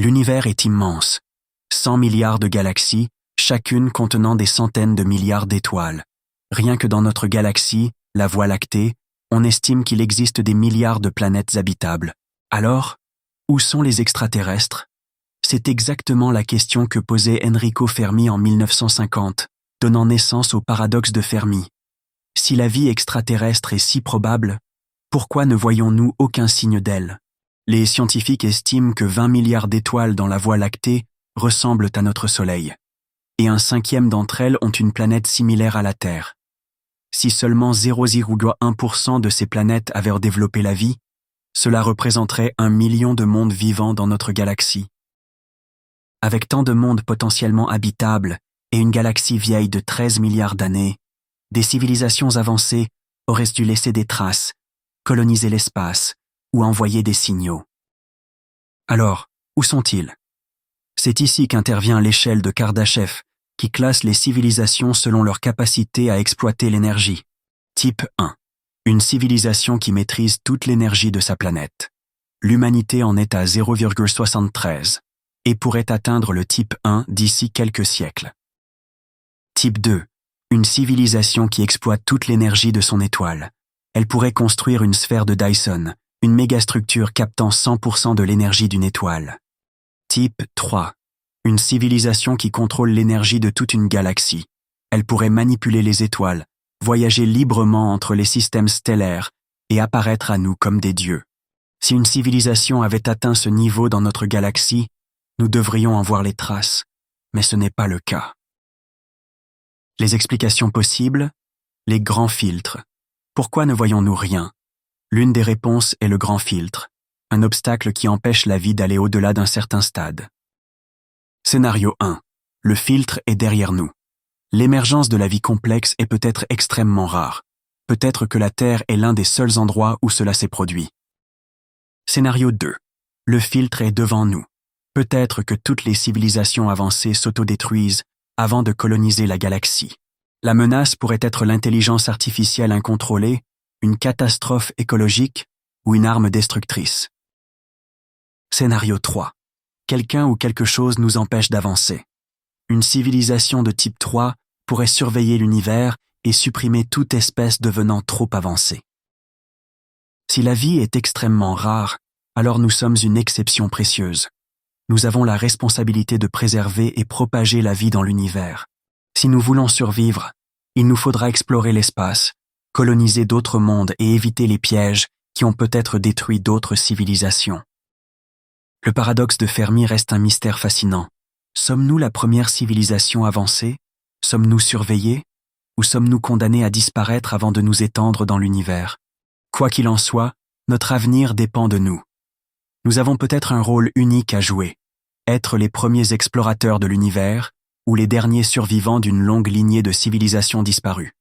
L'univers est immense. 100 milliards de galaxies, chacune contenant des centaines de milliards d'étoiles. Rien que dans notre galaxie, la Voie lactée, on estime qu'il existe des milliards de planètes habitables. Alors, où sont les extraterrestres? C'est exactement la question que posait Enrico Fermi en 1950, donnant naissance au paradoxe de Fermi. Si la vie extraterrestre est si probable, pourquoi ne voyons-nous aucun signe d'elle? Les scientifiques estiment que 20 milliards d'étoiles dans la Voie lactée ressemblent à notre Soleil, et un cinquième d'entre elles ont une planète similaire à la Terre. Si seulement 0,1% de ces planètes avaient développé la vie, cela représenterait 1 million de mondes vivants dans notre galaxie. Avec tant de mondes potentiellement habitables et une galaxie vieille de 13 milliards d'années, des civilisations avancées auraient dû laisser des traces, coloniser l'espace ou envoyer des signaux. Alors, où sont-ils? C'est ici qu'intervient l'échelle de Kardashev, qui classe les civilisations selon leur capacité à exploiter l'énergie. Type 1. Une civilisation qui maîtrise toute l'énergie de sa planète. L'humanité en est à 0,73 et pourrait atteindre le type 1 d'ici quelques siècles. Type 2. Une civilisation qui exploite toute l'énergie de son étoile. Elle pourrait construire une sphère de Dyson, une mégastructure captant 100% de l'énergie d'une étoile. Type 3. Une civilisation qui contrôle l'énergie de toute une galaxie. Elle pourrait manipuler les étoiles, voyager librement entre les systèmes stellaires et apparaître à nous comme des dieux. Si une civilisation avait atteint ce niveau dans notre galaxie, nous devrions en voir les traces, mais ce n'est pas le cas. Les explications possibles? Les grands filtres. Pourquoi ne voyons-nous rien? L'une des réponses est le grand filtre, un obstacle qui empêche la vie d'aller au-delà d'un certain stade. Scénario 1. Le filtre est derrière nous. L'émergence de la vie complexe est peut-être extrêmement rare. Peut-être que la Terre est l'un des seuls endroits où cela s'est produit. Scénario 2. Le filtre est devant nous. Peut-être que toutes les civilisations avancées s'autodétruisent avant de coloniser la galaxie. La menace pourrait être l'intelligence artificielle incontrôlée, une catastrophe écologique ou une arme destructrice. Scénario 3. Quelqu'un ou quelque chose nous empêche d'avancer. Une civilisation de type 3 pourrait surveiller l'univers et supprimer toute espèce devenant trop avancée. Si la vie est extrêmement rare, alors nous sommes une exception précieuse. Nous avons la responsabilité de préserver et propager la vie dans l'univers. Si nous voulons survivre, il nous faudra explorer l'espace, coloniser d'autres mondes et éviter les pièges qui ont peut-être détruit d'autres civilisations. Le paradoxe de Fermi reste un mystère fascinant. Sommes-nous la première civilisation avancée? Sommes-nous surveillés? Ou sommes-nous condamnés à disparaître avant de nous étendre dans l'univers? Quoi qu'il en soit, notre avenir dépend de nous. Nous avons peut-être un rôle unique à jouer, être les premiers explorateurs de l'univers ou les derniers survivants d'une longue lignée de civilisations disparues.